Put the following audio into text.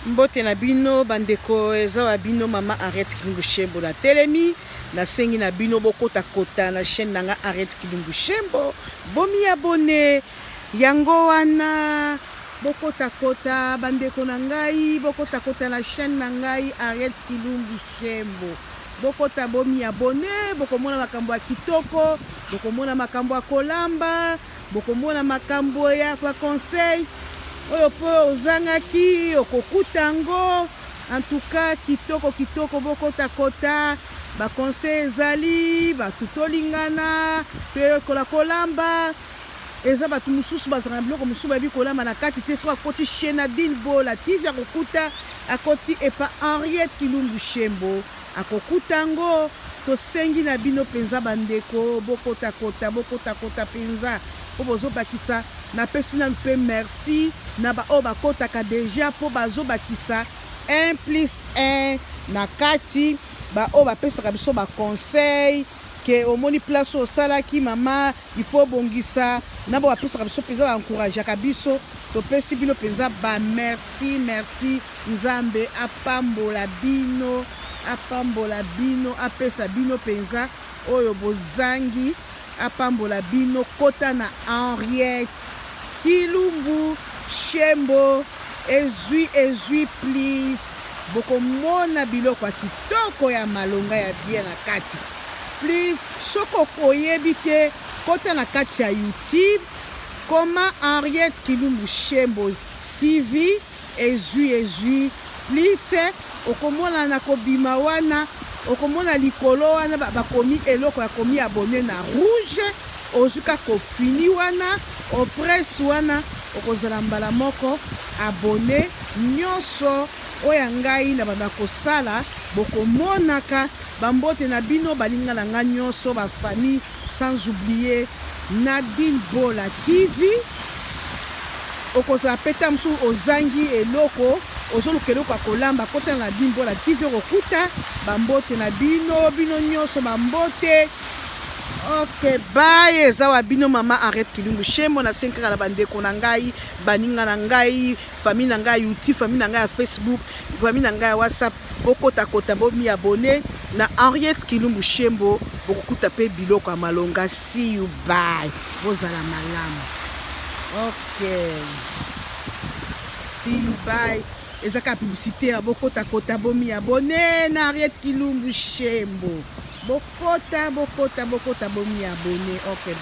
Mbote na bino bandeko eza wa bino mama Arrête Kilumbu Shembo na telemi na sengi na bino bokota kota na chaîne nanga Arrête Kilumbu Shembo bomi abonné yango wana bokota kota bandeko na ngai bokota kota na chaîne na ngai Arrête Kilumbu Shembo bokota bomi abonné bokomona makambo ya kitoko bokomona makambo ya kolamba bokomona makambo ya conseil oyo po ozangaki okokutango en tout cas kitoko bokota kota ba conseil ezali batutolingana pe kola kolamba eza batu mususu bazanga biloko mususu babi kolamba na kati te soka koti chaîne Adine Bola TV ya kokuta akoti epa Henriette Kilumbu Shembo akokutango tosengi na bino penza bandeko bokota kota penza po bozobakisa na pesi na mpe merci na ba o bakotaka deja po bazobakisa 1+1 na kati ba o bapesaka biso ba conseil ke omoni place osalaki mama il faut bongisa na bo bapesaka biso penza ba encourageaka biso topesi bino penza ba merci nzambe apambola bino apesa bino penza oyo bozangi apambola bino kota na Henriette Kilumbu Shembo ezui please bokomona biloko ya kitoko ya malonga ya bien na kati please soko koyebi te kota na kati ya YouTube koma Henriette Kilumbu Shembo TV ezui please okomona na kobima wana okomona likolo wana bakomi eloko ya komi abonné na rouge ozuka kofini wana opresse wana okozala mbala moko abonné nyonso oya ngai na banda kosala bokomonaka bambote na bino balinga na nga nyonso bafamille sans oublier Nadine Bola TV okozala peta mosu ozangi eloko ozoluka eloko ya kolamba kota na Nadine Bola TV okokuta bambote na bino nyonso bambote. Ok, bye. Eza wa bino mama Arrête Kilumbu Shembo na senkaka na bandeko na ngai baninga na ngai famille na ngai YouTube famille na ngai ya Facebook famille na ngai ya WhatsApp bokota bomi abonné na Henriette Kilumbu Shembo bokokuta pe biloko ya malonga. See you, bye. Bozala malamu. Ok, see you, bye. Ezaka publicité bokota bomi abonné na Arrête Kilumbu Shembo bokota bomi abonné. Ok.